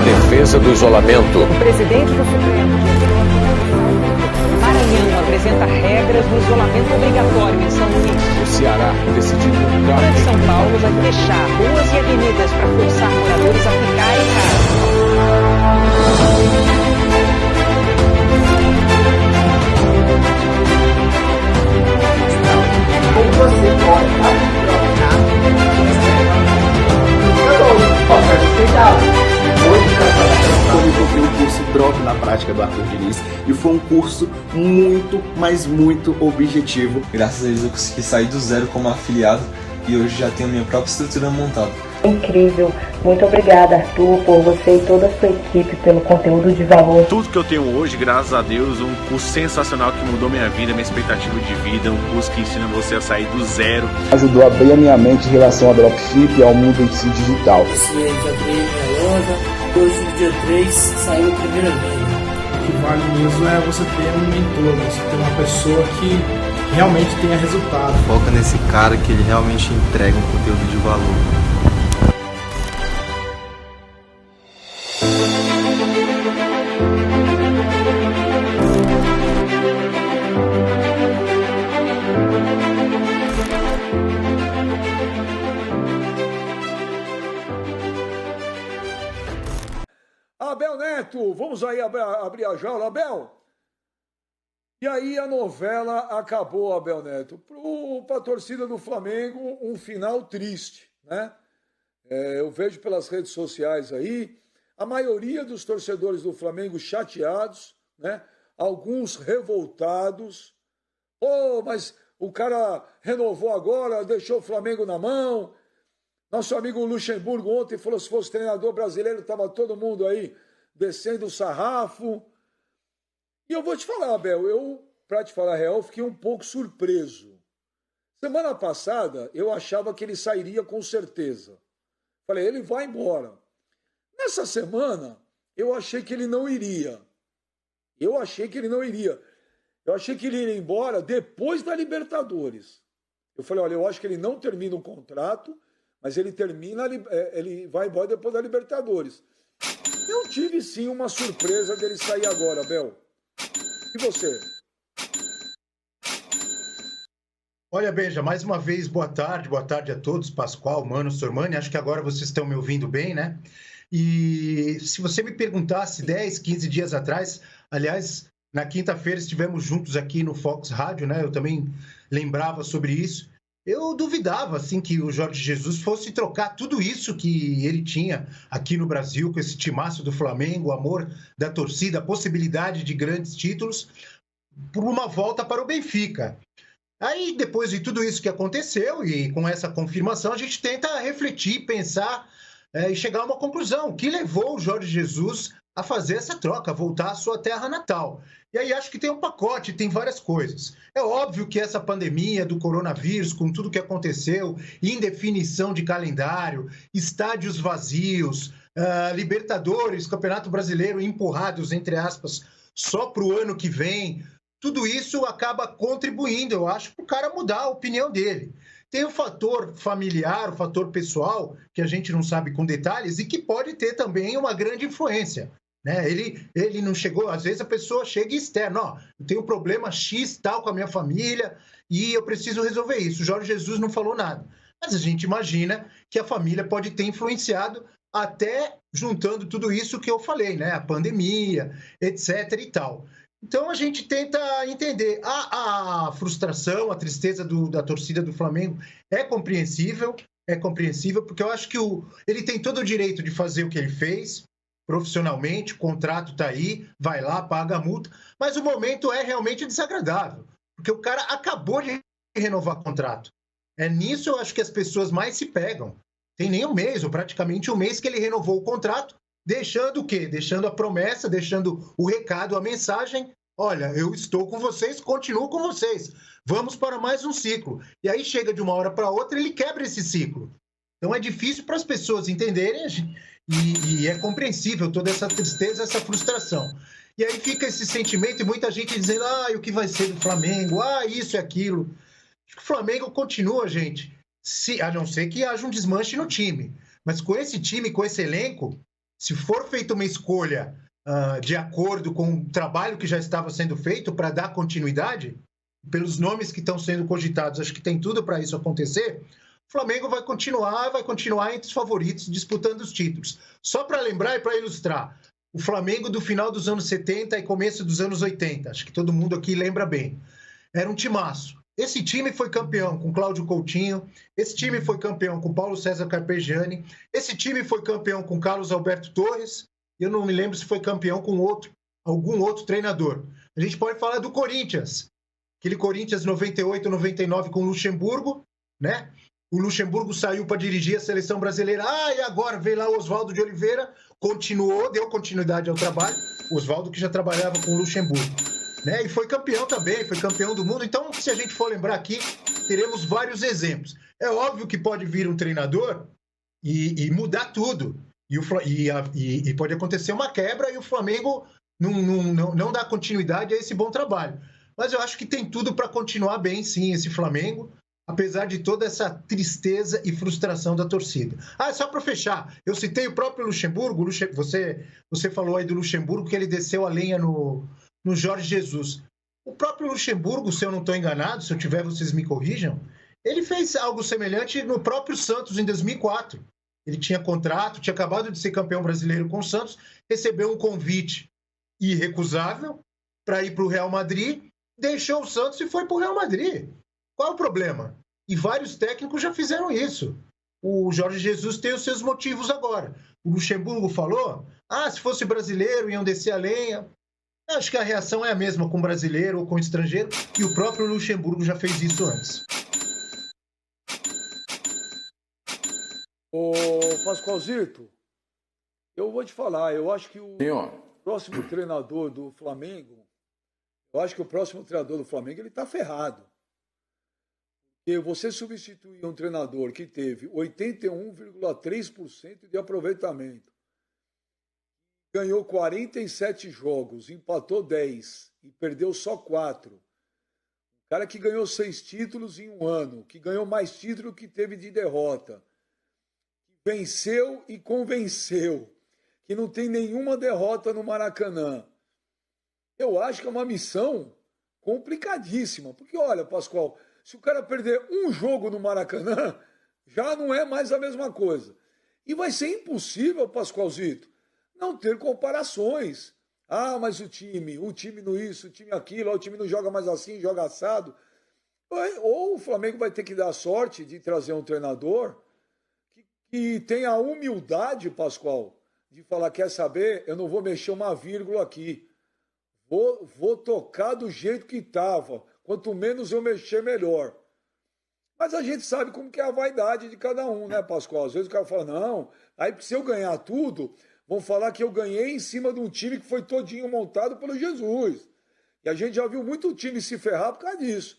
Defesa do isolamento. O presidente do Supremo, Maranhão, apresenta regras do isolamento obrigatório em São Luís. O Ceará decidiu mudar. O São Paulo vai fechar ruas e avenidas para forçar moradores a ficarem em casa. Como você pode trocar? Eu vi o curso Drop na Prática do Arthur Diniz e foi um curso muito, mas muito objetivo. Graças a Deus eu consegui sair do zero como afiliado e hoje já tenho minha própria estrutura montada. Incrível, muito obrigada, Arthur, por você e toda a sua equipe pelo conteúdo de valor. Tudo que eu tenho hoje, graças a Deus, um curso sensacional que mudou minha vida, minha expectativa de vida, um curso que ensina você a sair do zero. Ajudou a abrir a minha mente em relação ao dropship e ao mundo em si digital. Esse mês já criei minha loja, hoje no dia 3 saiu a primeira venda. O que vale mesmo é você ter um mentor, você ter uma pessoa que realmente tenha resultado. Foca nesse cara que ele realmente entrega um conteúdo de valor. Abel Neto, vamos aí abrir a jaula, Abel. E aí a novela acabou, Abel Neto. Para a torcida do Flamengo, um final triste, né? Eu vejo pelas redes sociais aí, a maioria dos torcedores do Flamengo chateados, né? Alguns revoltados. Mas o cara renovou agora, deixou o Flamengo na mão. Nosso amigo Luxemburgo ontem falou que se fosse treinador brasileiro, estava todo mundo aí descendo o sarrafo. E eu vou te falar, Abel, para te falar a real, fiquei um pouco surpreso. Semana passada, eu achava que ele sairia com certeza. Falei, ele vai embora. Nessa semana, eu achei que ele não iria. Eu achei que ele iria embora depois da Libertadores. Eu falei, olha, eu acho que ele não termina o contrato, mas ele vai embora depois da Libertadores. Eu tive sim uma surpresa dele sair agora, Abel. E você? Olha, Benja, mais uma vez, boa tarde a todos, Pascoal, Mano, Sormani, acho que agora vocês estão me ouvindo bem, né? E se você me perguntasse 10, 15 dias atrás, aliás, na quinta-feira estivemos juntos aqui no Fox Rádio, né? Eu também lembrava sobre isso. Eu duvidava, assim, que o Jorge Jesus fosse trocar tudo isso que ele tinha aqui no Brasil, com esse timaço do Flamengo, o amor da torcida, a possibilidade de grandes títulos, por uma volta para o Benfica. Aí, depois de tudo isso que aconteceu, e com essa confirmação, a gente tenta refletir, pensar e chegar a uma conclusão. O que levou o Jorge Jesus a fazer essa troca, a voltar à sua terra natal? E aí acho que tem um pacote, tem várias coisas. É óbvio que essa pandemia do coronavírus, com tudo que aconteceu, indefinição de calendário, estádios vazios, Libertadores, Campeonato Brasileiro empurrados, entre aspas, só para o ano que vem, tudo isso acaba contribuindo, eu acho, para o cara mudar a opinião dele. Tem o fator familiar, o fator pessoal, que a gente não sabe com detalhes e que pode ter também uma grande influência. Né? Ele não chegou, às vezes a pessoa chega externa, eu tenho um problema X tal com a minha família e eu preciso resolver isso. O Jorge Jesus não falou nada. Mas a gente imagina que a família pode ter influenciado até juntando tudo isso que eu falei, né? A pandemia, etc. e tal. Então a gente tenta entender. A frustração, a tristeza da torcida do Flamengo é compreensível, porque eu acho que ele tem todo o direito de fazer o que ele fez, profissionalmente, o contrato está aí, vai lá, paga a multa, mas o momento é realmente desagradável, porque o cara acabou de renovar o contrato. Nisso eu acho que as pessoas mais se pegam. Tem nem um mês, ou praticamente um mês que ele renovou o contrato, deixando o quê? Deixando a promessa, deixando o recado, a mensagem, olha, eu estou com vocês, continuo com vocês, vamos para mais um ciclo. E aí chega de uma hora para outra, ele quebra esse ciclo. Então é difícil para as pessoas entenderem, E é compreensível toda essa tristeza, essa frustração. E aí fica esse sentimento e muita gente dizendo, o que vai ser do Flamengo? Isso e aquilo. Acho que o Flamengo continua, gente, a não ser que haja um desmanche no time. Mas com esse time, com esse elenco, se for feita uma escolha de acordo com o trabalho que já estava sendo feito para dar continuidade, pelos nomes que estão sendo cogitados, acho que tem tudo para isso acontecer, o Flamengo vai continuar entre os favoritos, disputando os títulos. Só para lembrar e para ilustrar, o Flamengo do final dos anos 70 e começo dos anos 80, acho que todo mundo aqui lembra bem, era um timaço. Esse time foi campeão com Cláudio Coutinho, esse time foi campeão com Paulo César Carpegiani, esse time foi campeão com Carlos Alberto Torres, eu não me lembro se foi campeão com algum outro treinador. A gente pode falar do Corinthians, aquele Corinthians 98, 99 com o Luxemburgo, né? O Luxemburgo saiu para dirigir a seleção brasileira. E agora veio lá o Oswaldo de Oliveira, continuou, deu continuidade ao trabalho. O Oswaldo que já trabalhava com o Luxemburgo, né? E foi campeão também, foi campeão do mundo. Então, se a gente for lembrar aqui, teremos vários exemplos. É óbvio que pode vir um treinador e mudar tudo. E pode acontecer uma quebra e o Flamengo não dá continuidade a esse bom trabalho. Mas eu acho que tem tudo para continuar bem, sim, esse Flamengo, apesar de toda essa tristeza e frustração da torcida. Só para fechar, eu citei o próprio Luxemburgo, você falou aí do Luxemburgo, que ele desceu a lenha no Jorge Jesus. O próprio Luxemburgo, se eu não estou enganado, se eu tiver, vocês me corrijam, ele fez algo semelhante no próprio Santos em 2004. Ele tinha contrato, tinha acabado de ser campeão brasileiro com o Santos, recebeu um convite irrecusável para ir para o Real Madrid, deixou o Santos e foi para o Real Madrid. Qual é o problema? E vários técnicos já fizeram isso. O Jorge Jesus tem os seus motivos agora. O Luxemburgo falou, se fosse brasileiro iam descer a lenha. Acho que a reação é a mesma com brasileiro ou com estrangeiro, e o próprio Luxemburgo já fez isso antes. Ô, Pascoalzito, eu vou te falar, eu acho que o próximo treinador do Flamengo, ele está ferrado. Porque você substituir um treinador que teve 81,3% de aproveitamento, ganhou 47 jogos, empatou 10 e perdeu só 4. Um cara que ganhou 6 títulos em um ano, que ganhou mais título que teve de derrota, que venceu e convenceu, que não tem nenhuma derrota no Maracanã. Eu acho que é uma missão complicadíssima. Porque, olha, Pascoal, se o cara perder um jogo no Maracanã, já não é mais a mesma coisa. E vai ser impossível, Pascoalzito, não ter comparações. Mas o time não isso, o time aquilo, o time não joga mais assim, joga assado. Ou o Flamengo vai ter que dar sorte de trazer um treinador que tenha a humildade, Pascoal, de falar, quer saber, eu não vou mexer uma vírgula aqui. Vou tocar do jeito que estava. Quanto menos eu mexer, melhor. Mas a gente sabe como que é a vaidade de cada um, né, Pascoal? Às vezes o cara fala, não, aí se eu ganhar tudo, vão falar que eu ganhei em cima de um time que foi todinho montado pelo Jesus. E a gente já viu muito time se ferrar por causa disso.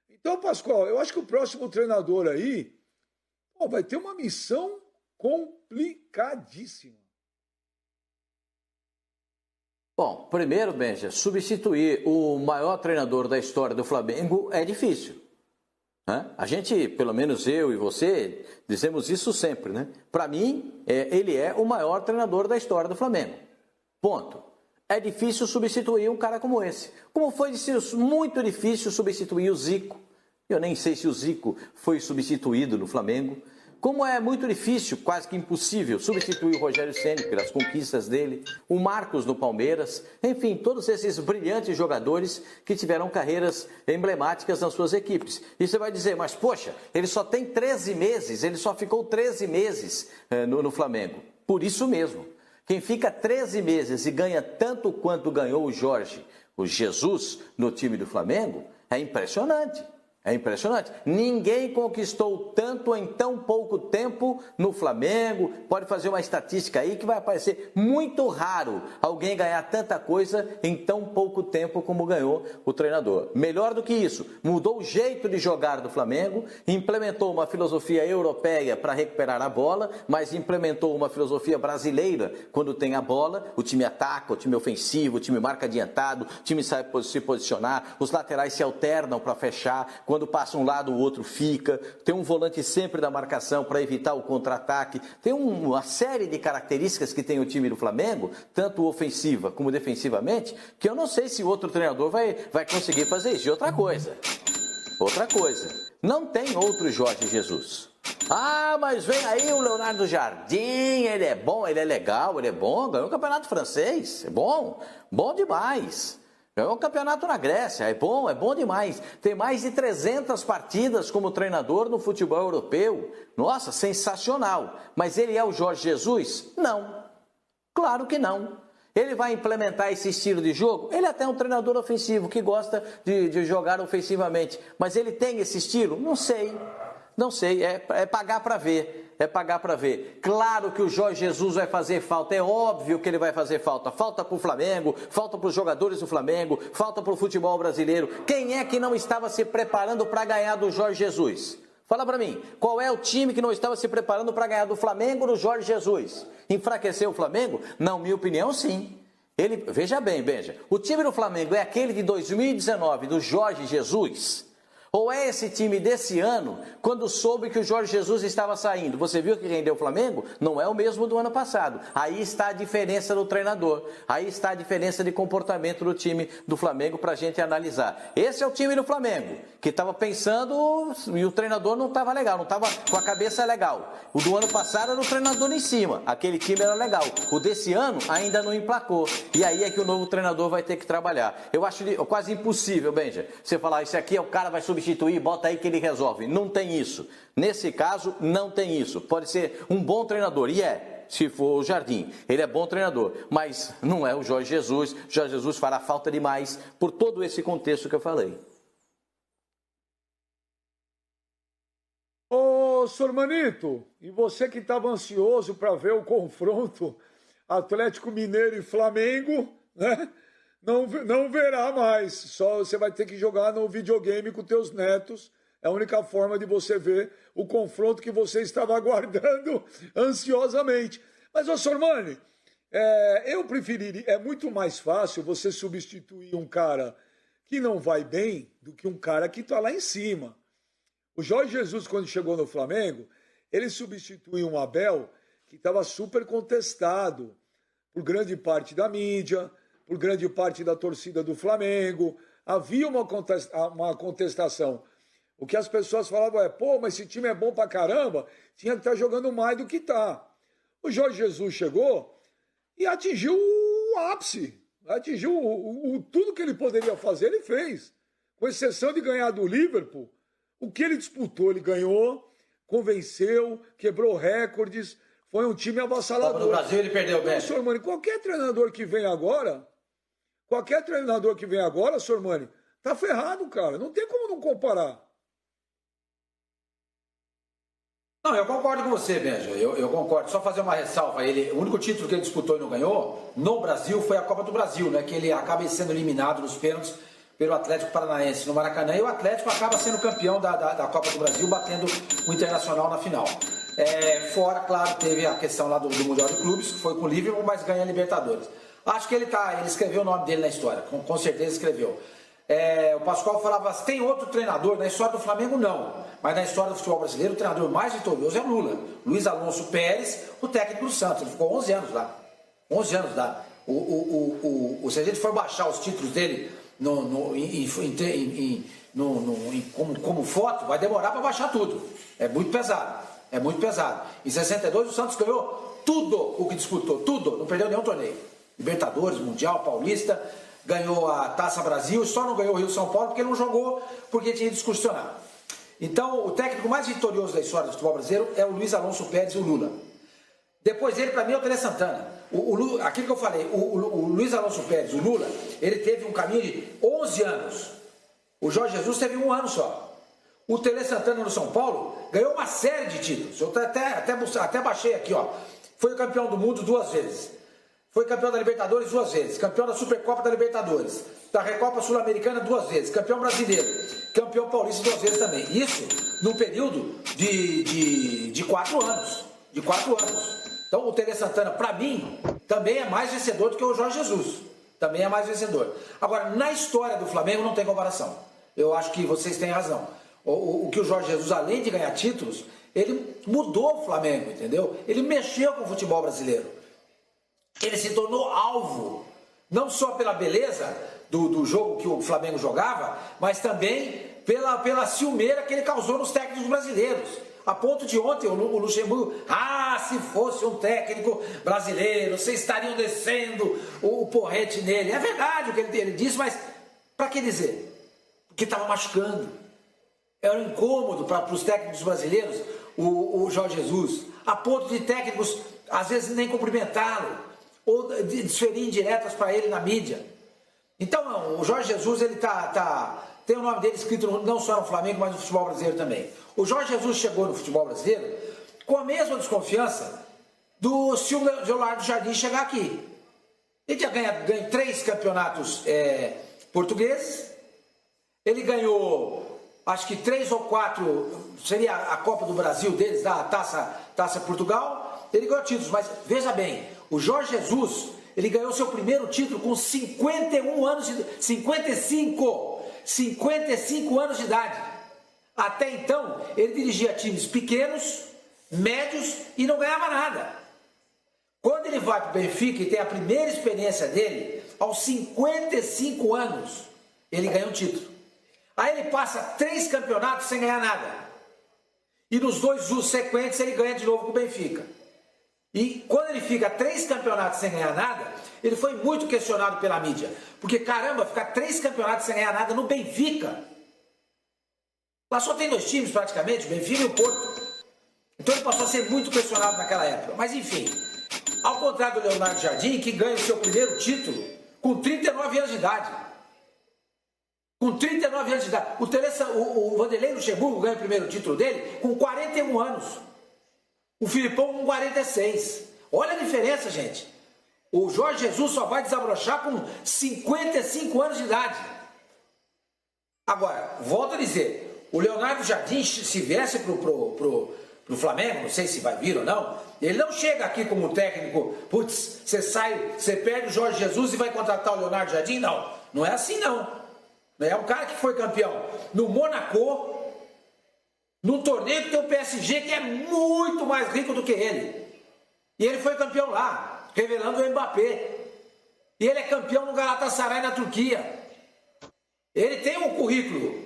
Então, Pascoal, eu acho que o próximo treinador aí vai ter uma missão complicadíssima. Bom, primeiro, Benja, substituir o maior treinador da história do Flamengo é difícil. Né? A gente, pelo menos eu e você, dizemos isso sempre, né? Para mim, ele é o maior treinador da história do Flamengo. Ponto. É difícil substituir um cara como esse. Como foi muito difícil substituir o Zico. Eu nem sei se o Zico foi substituído no Flamengo. Como é muito difícil, quase que impossível, substituir o Rogério Ceni pelas conquistas dele, o Marcos no Palmeiras, enfim, todos esses brilhantes jogadores que tiveram carreiras emblemáticas nas suas equipes. E você vai dizer, mas poxa, ele só tem 13 meses, ele só ficou 13 meses no Flamengo. Por isso mesmo, quem fica 13 meses e ganha tanto quanto ganhou o Jesus, no time do Flamengo, é impressionante. É impressionante. Ninguém conquistou tanto em tão pouco tempo no Flamengo. Pode fazer uma estatística aí que vai aparecer muito raro alguém ganhar tanta coisa em tão pouco tempo como ganhou o treinador. Melhor do que isso, mudou o jeito de jogar do Flamengo, implementou uma filosofia europeia para recuperar a bola, mas implementou uma filosofia brasileira. Quando tem a bola, o time ataca, o time ofensivo, o time marca adiantado, o time sabe se posicionar, os laterais se alternam para fechar. Quando passa um lado, o outro fica. Tem um volante sempre da marcação para evitar o contra-ataque. Tem uma série de características que tem o time do Flamengo, tanto ofensiva como defensivamente, que eu não sei se outro treinador vai conseguir fazer isso. E outra coisa, não tem outro Jorge Jesus. Ah, mas vem aí o Leonardo Jardim, ele é bom, ele é legal, ele é bom, ganhou o campeonato francês, é bom demais. Ganhou um campeonato na Grécia, é bom demais. Tem mais de 300 partidas como treinador no futebol europeu. Nossa, sensacional. Mas ele é o Jorge Jesus? Não. Claro que não. Ele vai implementar esse estilo de jogo? Ele até é um treinador ofensivo que gosta de jogar ofensivamente. Mas ele tem esse estilo? Não sei. Não sei, é pagar para ver. É pagar para ver. Claro que o Jorge Jesus vai fazer falta, é óbvio que ele vai fazer falta. Falta para o Flamengo, falta para os jogadores do Flamengo, falta para o futebol brasileiro. Quem é que não estava se preparando para ganhar do Jorge Jesus? Fala para mim, qual é o time que não estava se preparando para ganhar do Flamengo no Jorge Jesus? Enfraqueceu o Flamengo? Na minha opinião, sim. Veja bem, Benja, o time do Flamengo é aquele de 2019, do Jorge Jesus? Ou é esse time desse ano, quando soube que o Jorge Jesus estava saindo? Você viu que rendeu o Flamengo? Não é o mesmo do ano passado. Aí está a diferença do treinador. Aí está a diferença de comportamento do time do Flamengo para a gente analisar. Esse é o time do Flamengo, que estava pensando e o treinador não estava legal, não estava com a cabeça legal. O do ano passado era o treinador em cima. Aquele time era legal. O desse ano ainda não emplacou. E aí é que o novo treinador vai ter que trabalhar. Eu acho quase impossível, Benja, você falar, esse aqui é o cara vai substituir, bota aí que ele resolve. Não tem isso. Nesse caso, não tem isso. Pode ser um bom treinador, e se for o Jardim, ele é bom treinador, mas não é o Jorge Jesus. O Jorge Jesus fará falta demais por todo esse contexto que eu falei. Ô, Sr. Manito, e você que estava ansioso para ver o confronto Atlético Mineiro e Flamengo, né? Não verá mais, só você vai ter que jogar no videogame com teus netos. É a única forma de você ver o confronto que você estava aguardando ansiosamente. Mas, ô Sormani, eu preferiria, é muito mais fácil você substituir um cara que não vai bem do que um cara que está lá em cima. O Jorge Jesus, quando chegou no Flamengo, ele substituiu um Abel que estava super contestado por grande parte da mídia, por grande parte da torcida do Flamengo. Havia uma contestação. O que as pessoas falavam mas esse time é bom pra caramba, tinha que estar jogando mais do que tá. O Jorge Jesus chegou e atingiu o ápice, atingiu tudo que ele poderia fazer, ele fez. Com exceção de ganhar do Liverpool, o que ele disputou, ele ganhou, convenceu, quebrou recordes, foi um time avassalador. No Brasil ele perdeu bem. Sr. Mani, qualquer treinador que vem agora, Sr. Mani, tá ferrado, cara. Não tem como não comparar. Não, eu concordo com você, Benja. Eu concordo. Só fazer uma ressalva. O único título que ele disputou e não ganhou no Brasil foi a Copa do Brasil, né? Que ele acaba sendo eliminado nos pênaltis pelo Atlético Paranaense no Maracanã. E o Atlético acaba sendo campeão da Copa do Brasil, batendo o Internacional na final. Fora, claro, teve a questão lá do Mundial de Clubes, que foi com o Liverpool, mas ganha a Libertadores. Acho que ele escreveu o nome dele na história, com certeza escreveu. O Pascoal falava, tem outro treinador, na história do Flamengo não, mas na história do futebol brasileiro o treinador mais vitorioso é o Lula. Luiz Alonso Pérez, o técnico do Santos, ele ficou 11 anos lá. 11 anos lá. Se a gente for baixar os títulos dele como foto, vai demorar para baixar tudo. É muito pesado. É muito pesado. Em 62 o Santos ganhou tudo o que disputou, tudo, não perdeu nenhum torneio. Libertadores, Mundial, Paulista, ganhou a Taça Brasil, só não ganhou o Rio São Paulo porque ele não jogou, porque tinha ido excursionar. Então, o técnico mais vitorioso da história do futebol brasileiro é o Luiz Alonso Pérez, o Lula. Depois dele, para mim, é o Tele Santana. Aquilo que eu falei, o Luiz Alonso Pérez, o Lula, ele teve um caminho de 11 anos. O Jorge Jesus teve 1 ano só. O Tele Santana no São Paulo ganhou uma série de títulos. Eu até baixei aqui, ó. Foi campeão do mundo 2 vezes. Foi campeão da Libertadores 2 vezes. Campeão da Supercopa da Libertadores. Da Recopa Sul-Americana 2 vezes. Campeão brasileiro. Campeão paulista 2 vezes também. Isso num período de 4 anos. De 4 anos. Então o Tele Santana, para mim, também é mais vencedor do que o Jorge Jesus. Também é mais vencedor. Agora, na história do Flamengo não tem comparação. Eu acho que vocês têm razão. O que o Jorge Jesus, além de ganhar títulos, ele mudou o Flamengo, entendeu? Ele mexeu com o futebol brasileiro. Ele se tornou alvo, não só pela beleza do jogo que o Flamengo jogava, mas também pela ciumeira que ele causou nos técnicos brasileiros. A ponto de ontem o Luxemburgo, se fosse um técnico brasileiro, vocês estariam descendo o porrete nele. É verdade o que ele disse, mas para que dizer? Porque estava machucando. Era um incômodo para os técnicos brasileiros, o Jorge Jesus, a ponto de técnicos, às vezes, nem cumprimentá-lo, ou desferir indiretas para ele na mídia. Então, o Jorge Jesus, ele tem o nome dele escrito não só no Flamengo, mas no futebol brasileiro também. O Jorge Jesus chegou no futebol brasileiro com a mesma desconfiança se o Leonardo Jardim chegar aqui. Ele tinha ganho 3 campeonatos portugueses, ele ganhou... acho que 3 ou 4 seria a Copa do Brasil deles, da Taça Portugal. Ele ganhou títulos, mas veja bem, o Jorge Jesus, ele ganhou seu primeiro título com 55 anos de idade. Até então, ele dirigia times pequenos, médios e não ganhava nada. Quando ele vai para o Benfica e tem a primeira experiência dele, aos 55 anos, ele ganha um título. Aí ele passa 3 campeonatos sem ganhar nada. E nos 2 sequentes ele ganha de novo com o Benfica. E quando ele fica 3 campeonatos sem ganhar nada, ele foi muito questionado pela mídia. Porque, caramba, ficar 3 campeonatos sem ganhar nada no Benfica. Lá só tem 2 times praticamente, o Benfica e o Porto. Então ele passou a ser muito questionado naquela época. Mas enfim, ao contrário do Leonardo Jardim, que ganha o seu primeiro título com 39 anos de idade. Com 39 anos de idade. O Vanderlei Luxemburgo ganha o primeiro título dele com 41 anos. O Filipão com 46. Olha a diferença, gente. O Jorge Jesus só vai desabrochar com 55 anos de idade. Agora, volto a dizer, o Leonardo Jardim, se viesse pro Flamengo, não sei se vai vir ou não, ele não chega aqui como técnico, putz, você perde o Jorge Jesus e vai contratar o Leonardo Jardim? Não, não é assim não. É um cara que foi campeão no Monaco, num torneio que tem o PSG, que é muito mais rico do que ele. E ele foi campeão lá, revelando o Mbappé. E ele é campeão no Galatasaray, na Turquia. Ele tem um currículo,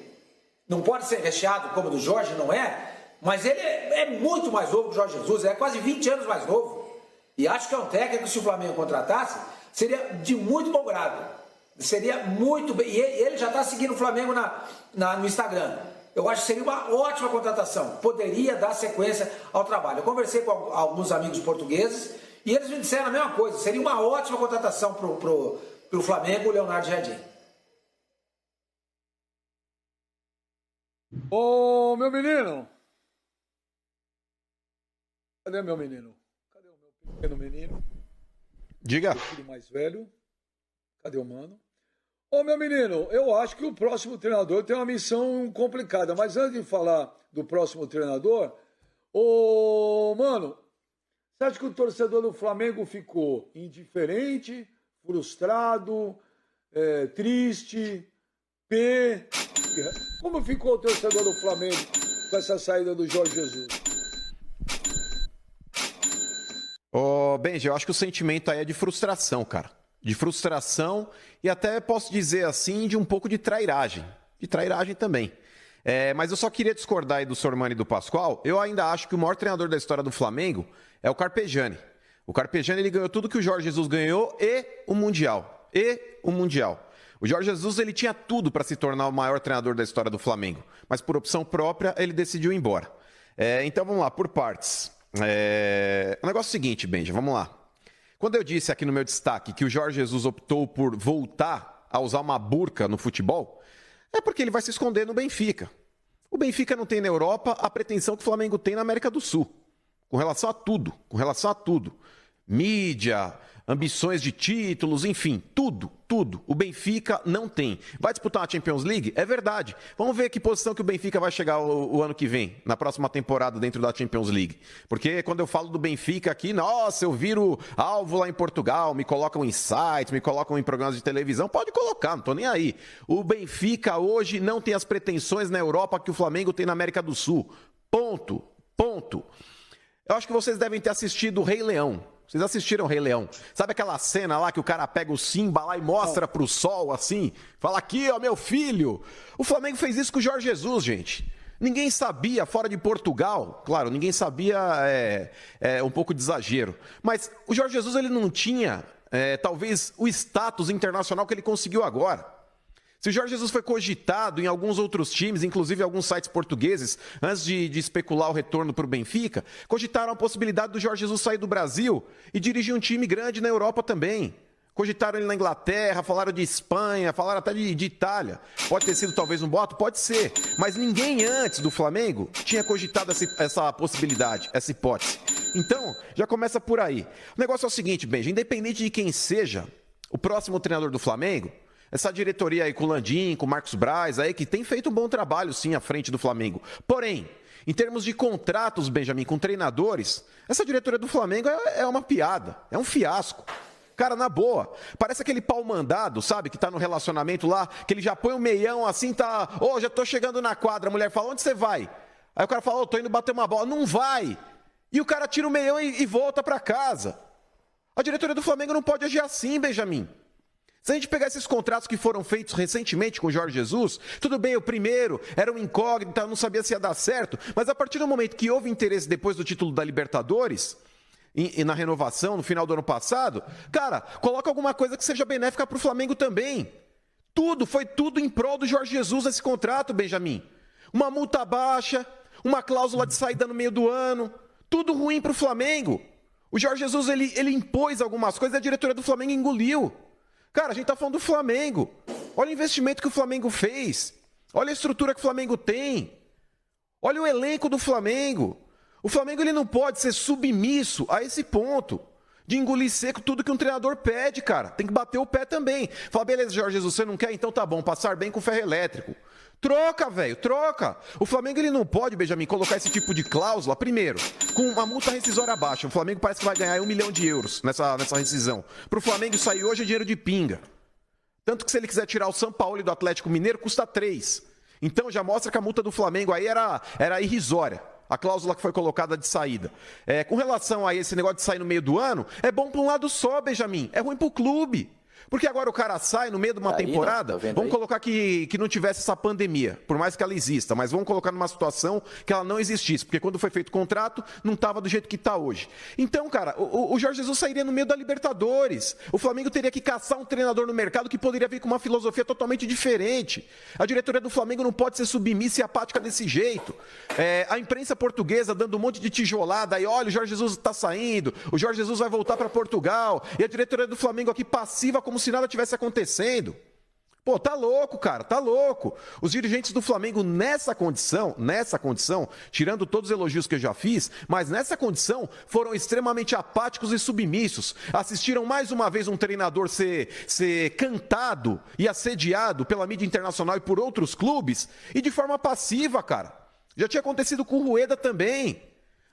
não pode ser recheado como o do Jorge, não é? Mas ele é muito mais novo que o Jorge Jesus, é quase 20 anos mais novo. E acho que é um técnico que, se o Flamengo contratasse, seria de muito bom grado. Seria muito bem. E ele já está seguindo o Flamengo no Instagram. Eu acho que seria uma ótima contratação. Poderia dar sequência ao trabalho. Eu conversei com alguns amigos portugueses e eles me disseram a mesma coisa. Seria uma ótima contratação para o Flamengo, o Leonardo Jardim. Ô, meu menino! Cadê meu menino? Cadê o meu pequeno menino? Diga. O filho mais velho. Cadê o mano? Ô, meu menino, eu acho que o próximo treinador tem uma missão complicada. Mas antes de falar do próximo treinador, mano, você acha que o torcedor do Flamengo ficou indiferente, frustrado, triste, Como ficou o torcedor do Flamengo com essa saída do Jorge Jesus? Benji, eu acho que o sentimento aí é de frustração, cara. De frustração e até posso dizer assim, de um pouco de trairagem. De trairagem também. Mas eu só queria discordar aí do Sormani e do Pascoal. Eu ainda acho que o maior treinador da história do Flamengo é o Carpegiani. O Carpegiani, ele ganhou tudo que o Jorge Jesus ganhou e o Mundial. O Jorge Jesus, ele tinha tudo para se tornar o maior treinador da história do Flamengo. Mas por opção própria, ele decidiu ir embora. Então vamos lá, por partes. O negócio é o seguinte, Benji, vamos lá. Quando eu disse aqui no meu destaque que o Jorge Jesus optou por voltar a usar uma burca no futebol, é porque ele vai se esconder no Benfica. O Benfica não tem na Europa a pretensão que o Flamengo tem na América do Sul. Com relação a tudo, Mídia, ambições de títulos, enfim, tudo. O Benfica não tem. Vai disputar a Champions League? É verdade. Vamos ver que posição que o Benfica vai chegar o ano que vem, na próxima temporada dentro da Champions League. Porque quando eu falo do Benfica aqui, nossa, eu viro alvo lá em Portugal, me colocam em sites, me colocam em programas de televisão, pode colocar, não tô nem aí. O Benfica hoje não tem as pretensões na Europa que o Flamengo tem na América do Sul. Ponto. Eu acho que vocês devem ter assistido o Rei Leão. Vocês assistiram o Rei Leão? Sabe aquela cena lá que o cara pega o Simba lá e mostra pro sol assim? Fala aqui, ó, meu filho. O Flamengo fez isso com o Jorge Jesus, gente. Ninguém sabia, fora de Portugal, claro, ninguém sabia, é um pouco de exagero. Mas o Jorge Jesus, ele não tinha, talvez, o status internacional que ele conseguiu agora. Se o Jorge Jesus foi cogitado em alguns outros times, inclusive alguns sites portugueses, antes de especular o retorno para o Benfica, cogitaram a possibilidade do Jorge Jesus sair do Brasil e dirigir um time grande na Europa também. Cogitaram ele na Inglaterra, falaram de Espanha, falaram até de Itália. Pode ter sido talvez um boato? Pode ser. Mas ninguém antes do Flamengo tinha cogitado essa possibilidade, essa hipótese. Então, já começa por aí. O negócio é o seguinte, Benja, independente de quem seja o próximo treinador do Flamengo, essa diretoria aí com o Landim, com o Marcos Braz, aí, que tem feito um bom trabalho, sim, à frente do Flamengo. Porém, em termos de contratos, Benjamin, com treinadores, essa diretoria do Flamengo é uma piada, é um fiasco. Cara, na boa, parece aquele pau mandado, sabe, que tá no relacionamento lá, que ele já põe um meião assim, tá... já tô chegando na quadra, a mulher fala, onde você vai? Aí o cara fala, tô indo bater uma bola. Não vai! E o cara tira o meião e volta pra casa. A diretoria do Flamengo não pode agir assim, Benjamin. Se a gente pegar esses contratos que foram feitos recentemente com o Jorge Jesus, tudo bem, o primeiro era um incógnito, não sabia se ia dar certo, mas a partir do momento que houve interesse depois do título da Libertadores, e na renovação, no final do ano passado, cara, coloca alguma coisa que seja benéfica para o Flamengo também. Foi tudo em prol do Jorge Jesus nesse contrato, Benjamin. Uma multa baixa, uma cláusula de saída no meio do ano, tudo ruim para o Flamengo. O Jorge Jesus, ele impôs algumas coisas e a diretoria do Flamengo engoliu. Cara, a gente tá falando do Flamengo. Olha o investimento que o Flamengo fez. Olha a estrutura que o Flamengo tem. Olha o elenco do Flamengo. O Flamengo, ele não pode ser submisso a esse ponto de engolir seco tudo que um treinador pede, cara. Tem que bater o pé também. Fala, beleza, Jorge Jesus, você não quer? Então tá bom, passar bem com o ferro elétrico. Troca, velho, troca. O Flamengo, ele não pode, Benjamin, colocar esse tipo de cláusula, primeiro, com uma multa rescisória baixa. O Flamengo parece que vai ganhar 1 milhão de euros nessa rescisão. Pro Flamengo sair hoje é dinheiro de pinga. Tanto que se ele quiser tirar o Sampaoli do Atlético Mineiro, custa 3. Então já mostra que a multa do Flamengo aí era irrisória. A cláusula que foi colocada de saída. Com relação a esse negócio de sair no meio do ano, é bom para um lado só, Benjamin. É ruim pro clube. Porque agora o cara sai no meio de uma temporada, vamos colocar que não tivesse essa pandemia, por mais que ela exista, mas vamos colocar numa situação que ela não existisse, porque quando foi feito o contrato, não estava do jeito que está hoje. Então, cara, o Jorge Jesus sairia no meio da Libertadores. O Flamengo teria que caçar um treinador no mercado que poderia vir com uma filosofia totalmente diferente. A diretoria do Flamengo não pode ser submissa e apática desse jeito. A imprensa portuguesa dando um monte de tijolada, aí olha, o Jorge Jesus está saindo, o Jorge Jesus vai voltar para Portugal, e a diretoria do Flamengo aqui passiva como se nada tivesse acontecendo. Pô, tá louco, cara, tá louco. Os dirigentes do Flamengo nessa condição, tirando todos os elogios que eu já fiz, mas nessa condição foram extremamente apáticos e submissos. Assistiram mais uma vez um treinador ser cantado e assediado pela mídia internacional e por outros clubes, e de forma passiva, cara. Já tinha acontecido com o Rueda também.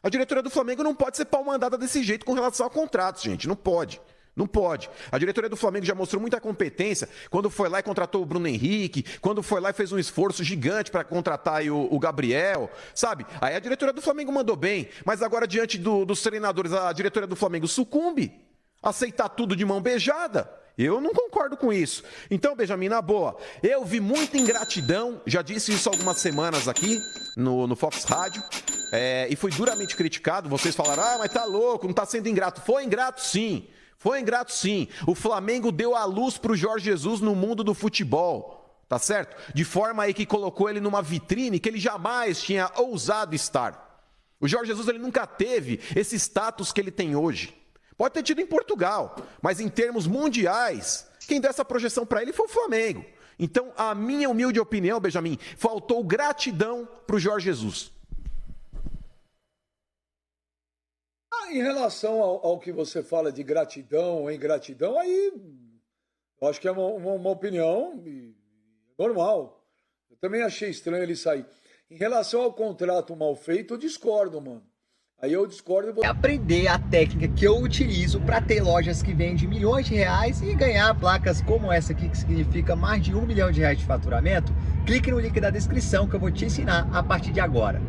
A diretoria do Flamengo não pode ser pau-mandada desse jeito com relação a contratos, gente, não pode. Não pode. A diretoria do Flamengo já mostrou muita competência quando foi lá e contratou o Bruno Henrique, quando foi lá e fez um esforço gigante para contratar aí o Gabriel, sabe? Aí a diretoria do Flamengo mandou bem, mas agora diante dos treinadores, a diretoria do Flamengo sucumbe, aceitar tudo de mão beijada. Eu não concordo com isso. Então, Benjamin, na boa, eu vi muita ingratidão, já disse isso há algumas semanas aqui no Fox Rádio, e fui duramente criticado. Vocês falaram, mas tá louco, não tá sendo ingrato. Foi ingrato sim. Foi ingrato sim. O Flamengo deu a luz para o Jorge Jesus no mundo do futebol, tá certo? De forma aí que colocou ele numa vitrine que ele jamais tinha ousado estar. O Jorge Jesus, ele nunca teve esse status que ele tem hoje. Pode ter tido em Portugal, mas em termos mundiais, quem deu essa projeção para ele foi o Flamengo. Então, a minha humilde opinião, Benjamin, faltou gratidão pro Jorge Jesus. Em relação ao que você fala de gratidão ou ingratidão, aí eu acho que é uma opinião normal. Eu também achei estranho ele sair. Em relação ao contrato mal feito, eu discordo, mano. Aí eu discordo. Aprender a técnica que eu utilizo para ter lojas que vendem milhões de reais e ganhar placas como essa aqui, que significa mais de R$1 milhão de faturamento, clique no link da descrição que eu vou te ensinar a partir de agora.